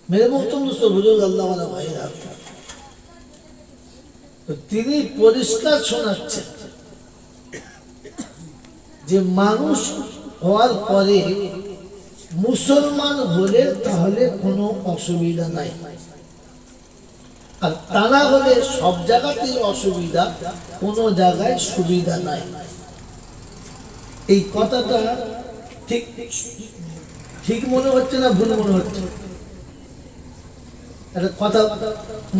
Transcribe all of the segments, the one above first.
मेरे मोहतरम दोस्तों बुजुर्ग अल्लाह वाला भाईरा तो তিনি পরিষ্কার শোনাচ্ছেন যে মানুষ হওয়ার পরে মুসলমান হলে তাহলে কোনো অসুবিধা নাই, আর তা না হলে সব জায়গাতেই অসুবিধা, কোনো জায়গায় সুবিধা নাই। এই কথাটা ঠিক ঠিক মনে হচ্ছে না ভুল মনে হচ্ছে? একটা কথা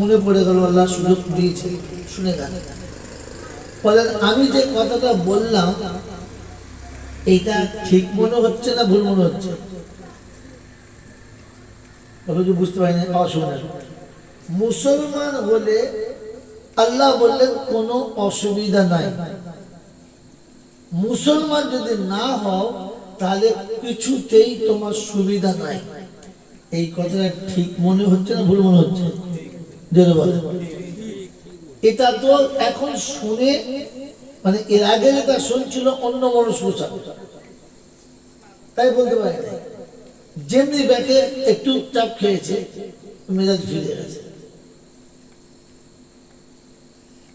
মনে পড়ে গেল, আল্লাহ সুযোগ দিয়েছে, শুনে গেল। বলেন আমি যে কথাটা বললাম এইটা ঠিক মনে হচ্ছে না ভুল মনে হচ্ছে? বুঝতে পারি না, অসুবিধা। মুসলমান হলে আল্লাহ বললেন কোনো অসুবিধা নাই, মুসলমান যদি না হও তাহলে কিছুতেই তোমার সুবিধা নাই। এই কথাটা ঠিক মনে হচ্ছে না ভুল মনে হচ্ছে? এটা তো এখন শুনে মানে এর আগে যেটা শুনছিল অন্য মানুষ তাই বলতে পারে না, যেমনি ব্যাকে একটু চাপ খেয়েছে মেজাজ ফিরে গেছে।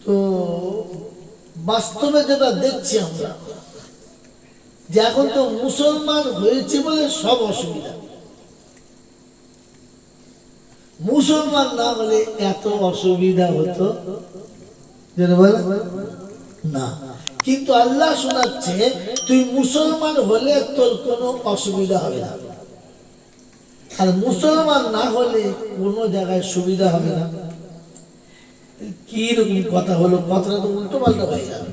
তো বাস্তবে যেটা দেখছি আমরা যে এখন তো মুসলমান হয়েছে বলে সব অসুবিধা, মুসলমান না হলে এত অসুবিধা হতো না। কিন্তু আল্লাহ শোনাচ্ছে তুই মুসলমান হলে তোর কোনো অসুবিধা হবে না, আর মুসলমান না হলে কোনো জায়গায় সুবিধা হবে না। কি রকম কথা হলো? কথাটা তো উল্টো পাল্টা হয়ে গেল।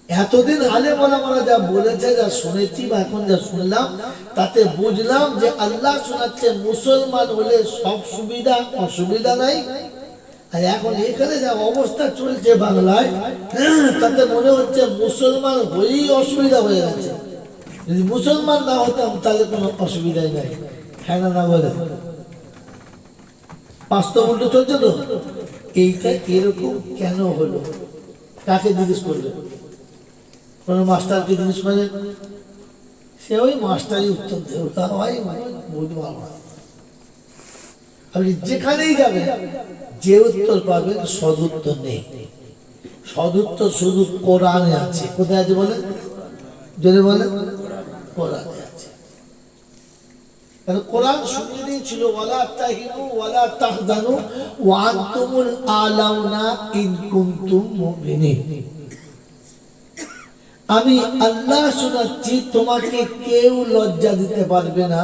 এতদিন আলেম ওলামারা যা বলেছে, যা শুনেছি বা এখন যা শুনলাম, তাতে বুঝলাম যে আল্লাহ শোনাচ্ছে মুসলমান হলে সব সুবিধা, অসুবিধা নাই। আর এখন এখানে যা অবস্থা চলছে বাংলায়, তাতে মনে হচ্ছে মুসলমান হয়েই অসুবিধা হয়ে গেছে। যদি মুসলমান না হতাম তাহলে কোনো অসুবিধাই নাই। হ্যাঁ না বলে বাস্তব উল্টো চলছে তো। এইটা এরকম কেন হলো? কাকে জিজ্ঞেস করবে? কোন মাস্টারকে জিজ্ঞেস করেন, সে ওই মাস্টারই উত্তর দেবে। বুঝতে পারবো না। আপনি যেখানেই যাবেন যে উত্তর পাবেন সদুত্তর নেই। সদুত্তর শুধু কোরআনে আছে। কোথায় আছে বলেন? যদি বলেন কোরআনে আছে। কোরআন শুনিয়ে দিয়েছিল ওয়ালা তাহিনু ওয়ালা তাহজানু ওয়া আনতুমুল আলাউনা ইন কুনতুম মুমিনিন। আমি আল্লাহ শোনাচ্ছি তোমাকে কেউ লজ্জা দিতে পারবে না,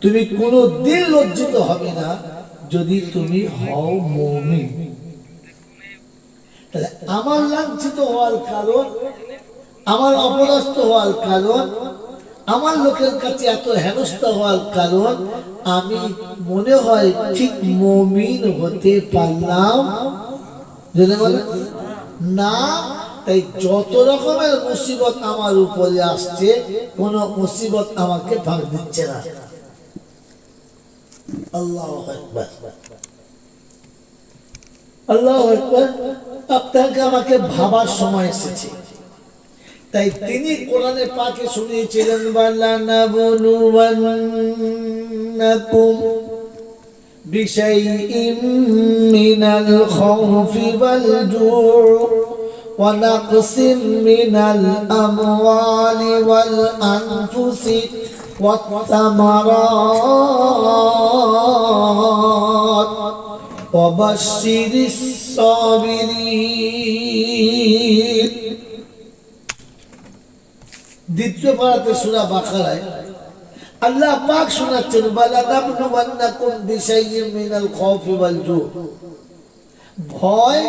তুমি কোনো দিন লজ্জিত হবে না যদি তুমি হও মুমিন। তাহলে আমার লাঞ্ছিত হওয়ার কারণ, আমার অপদস্থ হওয়ার কারণ, আমার লোকের কাছে এত হেনস্থা হওয়ার কারণ আমি মনে হয় ঠিক মুমিন হতে পারলাম না। তাই যত রকমের মুসিবত আমার উপরে আসছে, কোন মুসিবত আমাকে ভাগ দিচ্ছে না। আল্লাহু আকবার, আল্লাহু আকবার। আপনাকে আমাকে ভাবার সময় এসেছে। তাই তিনি কোরআনে পাকে শুনিয়েছিলেন বালানাবুলুওয়ান্নাকুম বিশাইইম মিনাল খাউফি ওয়াল জু'ই ওয়া নাকসিম মিনাল আমওয়ালি ওয়াল আনফুসি ওয়াত তামারাত ওয়া বাশশিরিস সাবিরিন। দ্বিতীয় পারাতে সূরা বাকারায় আল্লাহ পাক শোনাচ্ছেন বালানাবলুওয়ান্নাকুম বিশাইইম মিনাল খাউফি ওয়াল জু', ভয়,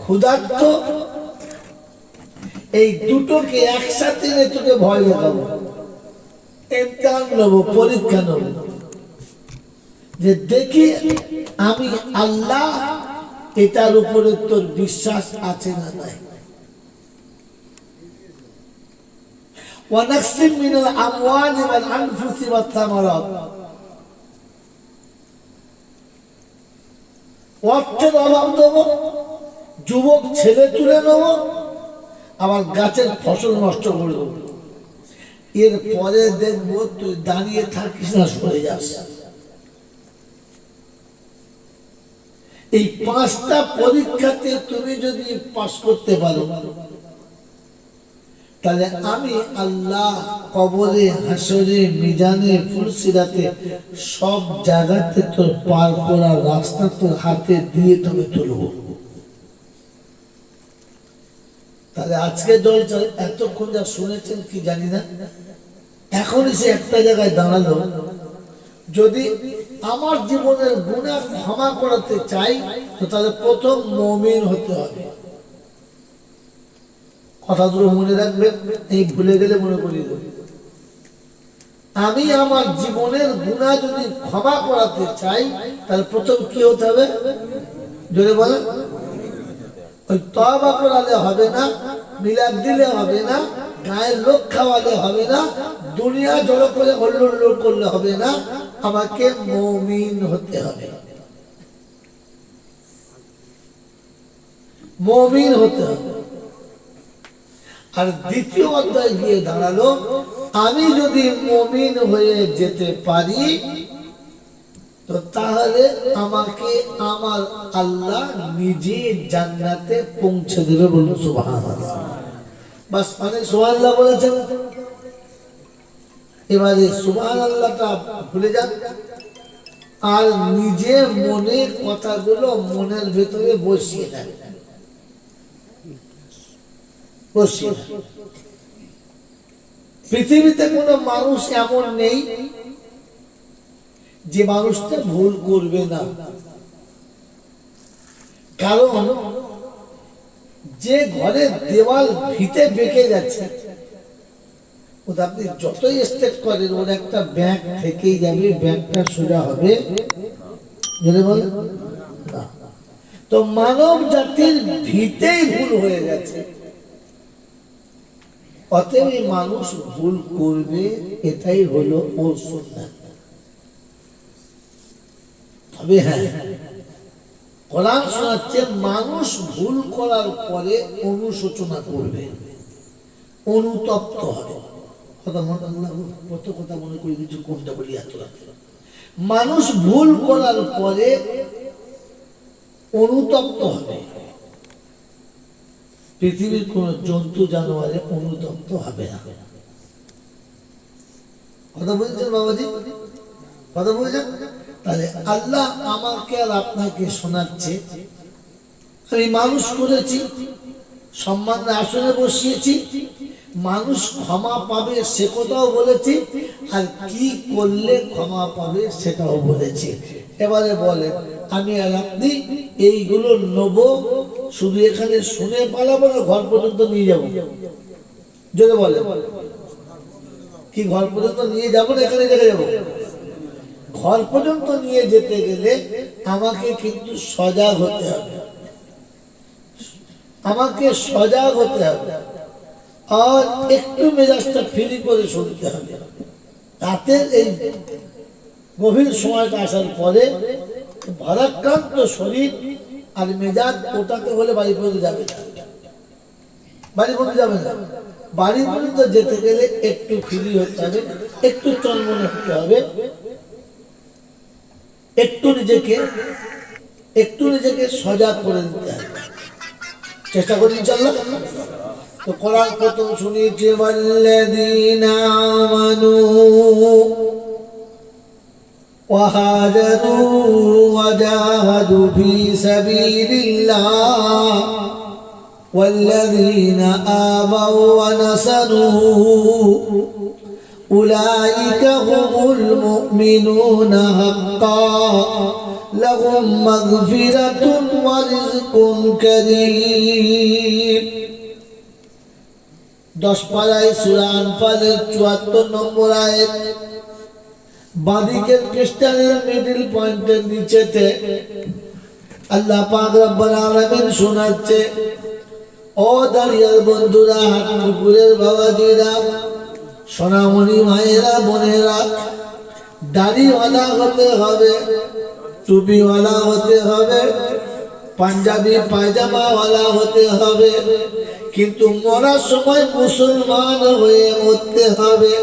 ক্ষুধার্ত, এই দুটোকে একসাথে নিয়ে তোকে ভয় দেখাবো, ইমতিহান নেবো, পরীক্ষা নেবো, যে দেখি আমি আল্লাহ এটার উপরে তোর বিশ্বাস আছে না নাই। ونقسم من الأموال والأنفس والثمرات, অর্থের অভাব দেবো, যুবক ছেলে তুলে নেবো, আবার গাছের ফসল নষ্ট করে দেবো। এরপরে দেখবো তুই দাঁড়িয়ে থাকিস না, সরে যাস। এই 5টা পরীক্ষাতে তুমি যদি পাস করতে পারো, তাহলে আমি আল্লাহ কবরে, হাসরে, মিজানে, ফুলসিরাতে সব জায়গাতে তোর পার করার রাস্তা তোর হাতে দিয়ে তুমি তুলব। তাহলে আজকে জলসা এতক্ষণ যা শুনেছেন কি জানি না, এখন সে একটা জায়গায় দাঁড়ালো, যদি আমার জীবনের গুনাহ ক্ষমা করাতে চাই তো তাহলে প্রথম মুমিন হতে হবে। কথাগুলো মনে রাখবেন, এই ভুলে গেলে মনে করিয়ে দেব। আমি আমার জীবনের গুনাহ যদি ক্ষমা করাতে চাই তাহলে প্রথম কি হতে হবে? জোরে বলেন। ওই তওবা করালে হবে না, মিলাদ দিলে হবে না, গায়ের লোক খাওয়ালে হবে না, দুনিয়া জড়ো করে হল্লোল করলে হবে না, আমাকে মুমিন হতে হবে। মুমিন হতে হবে। আর দ্বিতীয় অধ্যায় গিয়ে দাঁড়ালো, আমি যদি মুমিন হয়ে যেতে পারি তো তাহলে আমাকে আমার আল্লাহ নিজে জান্নাতে পৌঁছে দেবে। বলুন সুবহানাল্লাহ। বাস, অনেক সুবহানাল্লাহ বলেছেন, এবারে সুবহানাল্লাহটা ভুলে যান আর নিজে মনের কথাগুলো মনের ভেতরে বসিয়ে নেন। পৃথিবীতে কোনো মানুষ এমন নেই যে মানুষটা ভুল করবে না, কারণ যে ঘরে দেওয়াল ভিতে বেঁকে যাচ্ছে ওটা আপনি যতই স্টেট করেন ওর একটা ব্যাগ থেকেই যাবে, ব্যাগটা সোজা হবে না। তো মানব জাতির ভিতেই ভুল হয়ে গেছে, অতএব মানুষ ভুল করবে, এটাই হলো ওর সুন্নাত। তবে হ্যাঁ, কোরআন শোনাচ্ছে মানুষ ভুল করার পরে অনুশোচনা করবে, অনুতপ্ত হবে। কত কথা মনে করি কিছু কোনটা বলি এত। মানুষ ভুল করার পরে অনুতপ্ত হবে। পৃথিবীর কোন জন্তু জানোয়ারে অনুতপ্ত হবে না। কথা বলছেন বাবাজি? কথা বলছেন? তাহলে আল্লাহ আমাকে আর আপনাকে শোনাচ্ছে, আমি মানুষ করেছি, সম্মানের আসনে বসিয়েছি, মানুষ ক্ষমা পাবে সে কথাও বলেছি, আর কি করলে ক্ষমা পাবে সেটাও বলেছি। এবারে বলে আমি আর আপনি এইগুলো নেব, শুধু এখানে শুনে পালাবো না, ঘর পর্যন্ত নিয়ে যাবো? যদি বলে কি ঘর পর্যন্ত নিয়ে যাবো না এখানে রেখে যাবো? ঘর পর্যন্ত নিয়ে যেতে গেলে আমাকে কিন্তু সজাগ হতে হবে, আমাকে সজাগ হতে হবে, আর একটু মেজাজটা ফ্রি করে শুনতে হবে। রাতের এই গভীর সময়টা আসার পরে ভারাক্রান্ত শরীর আর মেজাজ ওটাতে হলে বাড়ি পর্যন্ত যাবে না, বাড়ি পর্যন্ত যাবে না। বাড়ি পর্যন্ত যেতে গেলে একটু ফ্রি হতে হবে, একটু চন্মনে হতে হবে, একটু নিজেকে সজাগ করে দিতে হবে। চেষ্টা করি ইনশাআল্লাহ। তো কোরআন প্রথম শুনিয়েছে ওয়াল্লাযীনা আমানু ওয়া হাজারু ওয়া জাহাদু ফি সাবিলিল্লাহ ওয়াল্লাযীনা আমাউ ওয়া নাসারু উলাইকা হুমুল মুমিনুনা হাক্কান লাহুম মাগফিরাতুন ওয়া রিজকুন কারীম। 10 পারায় সূরা আনফালের 74 নম্বর আয়াত। বাদিকের খ্রিস্টানের মিডল পয়েন্টের নিচেতে আল্লাহ পাক রব্বুল আলামিন শোনাচ্ছে, ও দাঁড়িয়ার বন্ধুরা, হাটপুকুরের বাবাজিরা, সোনামণি মায়েরা, বোনেরা, দাড়িওয়ালা হতে হবে, টুপিওয়ালা হতে হবে, পাঞ্জাবি পায়জামাওয়ালা হতে হবে, কিন্তু মরার সময় মুসলমান হয়ে মরতে হবে।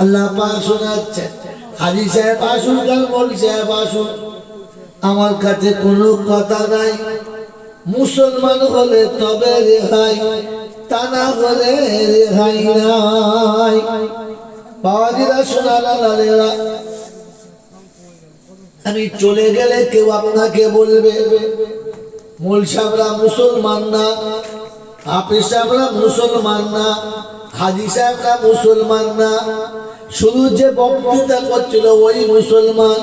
আল্লাহ পাক শোনাচ্ছে, হাজী সাহেব আসুন, কাল মৌলভী সাহেব আসুন, আমার কাছে কোনো কথা নাই, মুসলমান হলে তবে রেহাই, তা না হলে রেহাই নাই। বাবাজিরা সোনারা লালেরা, আমি চলে গেলে কেউ আপনাকে বলবে মোল সাহেবরা মুসলমান না, হাফেজ সাহেবরা মুসলমান না, হাজি সাহেবরা মুসলমান না, শুধু যে বক্তৃতা করছিল ওই মুসলমান।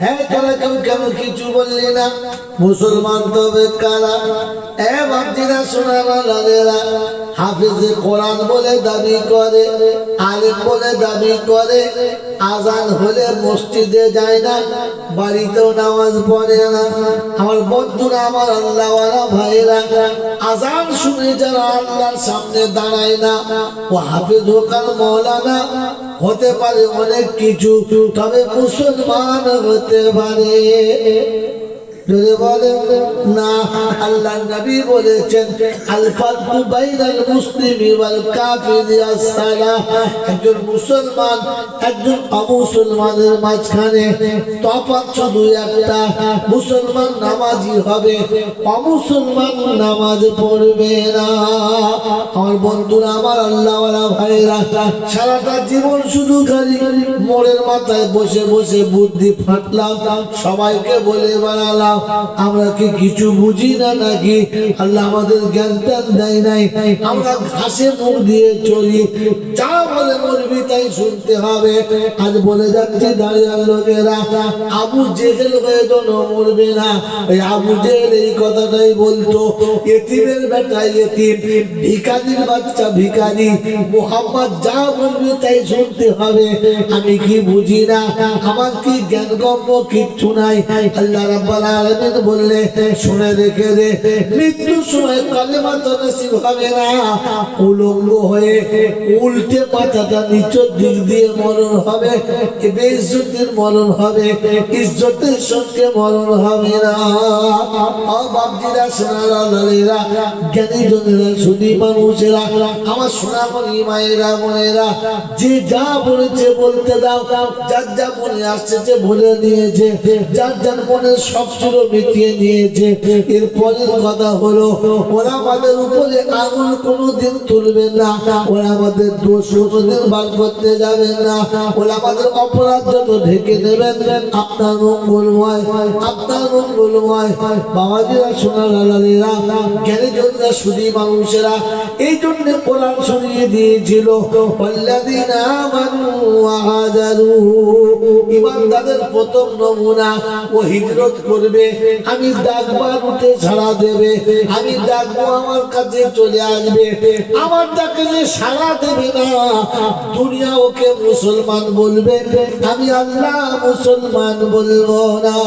হ্যাঁ, তোরা কেউ কেন কিছু বললি না? মুসলমান তবে কারা? বাপজিরা সোনারা লালেরা, হাফেজে কোরআন বলে দাবি করে, আলেম বলে দাবি করে, আজান হলে মসজিদে যায় না, বাড়িতেও নামাজ পড়ে না। আমার বন্ধুরা, আমার আল্লাহওয়ালা ভাইরা, আজান শুনে যারা আল্লাহর সামনে দাঁড়ায় না, ও হাফেজ হোক আর মৌলানা হতে পারে অনেক কিছু, তবে মুসলমান হতে পারে যদি বলে না। আল্লাহ নবী বলেছেন আল ফারকু বাইনাল মুসলিমি ওয়াল কাফিরি আস-সালাহ, একজন মুসলমান একজন অমুসলমানের মাঝখানে তফাৎ শুধু একটা, মুসলমান নামাজি হবে, অমুসলমান নামাজ পড়বে না। আমার বন্ধুরা, আমার আল্লাহওয়ালা ভাইরা, সারাটা জীবন শুধু খালি মোড়ের মাথায় বসে বসে বুদ্ধি ফাটলাম, সবাইকে বলে বেড়ালাম আমরা কি কিছু বুঝি না নাকি? আল্লাহ আমাদের জ্ঞানটা দেয় নাই, আমরা ঘাসে মুখ দিয়ে চলি, যা বলে বলবি তাই শুনতে হবে। আজ বলে যাচ্ছে দাঁড়িয়ে লোকেরা, আবু জেহেল হয়ে যেন মরবে না। ওই আবু জেহেল এই কথাটাই বলতো, এতিমের বেটা এতিম, ভিখারির বাচ্চা ভিখারি, মুহাম্মদ যা বলবি তাই শুনতে হবে। আমি কি বুঝি না? আমার কি জ্ঞান গম্য কিচ্ছু নাই। আল্লাহ রাব্বুল আলামিন বললে শুনে রেখে দে, মৃত্যুর সময় কালেমা তো নসিব হবে না, উলঙ্গ হয়ে উল্টে মাথাটা নিচের দিক দিয়ে মরণ হবে, বেইজ্জতির মরণ হবে, ইজ্জতের সঙ্গে মরণ হবে না। বাপজিরা সোনারা লালেরা, জ্ঞানী জনেরা, সুধী মানুষেরা, আমার সোনামণি মায়েরা বোনেরা, যে যা বলেছে বলতে দাও, যার যা মনে আসছে বলে নিয়েছে, যার যার মনে সব ছিল মিটিয়ে নিয়েছে। এর পরের কথা হলো, ওরা আমাদের উপরে আঙুল কোনোদিন তুলবেন না, ওরা আমাদের দোষ কোনোদিন বার করতে যাবেন না, ওরা আমাদের অপরাধ যত ঢেকে দেবেন। আপনার মঙ্গলময়, আপনার মঙ্গলময়। বাবাজিরা সোনারা লালেরা, জ্ঞানী জনেরা, সুধী মানুষেরা, এই জন্য কোরআন শুনিয়ে দিয়েছিল ওয়াল্লাযীনা আমানু ওয়া হাজারু, ঈমানদারদের প্রথম নমুনা ও হিজরত করবে, আমি ডাকবো উঠে সাড়া দেবে, আমি ডাকবো আমার কাছে চলে আসবে, আমার ডাকে যে সাড়া দেবে না, দুনিয়া ওকে মুসলমান বলবে, আমি আল্লাহ মুসলমান বলবো না।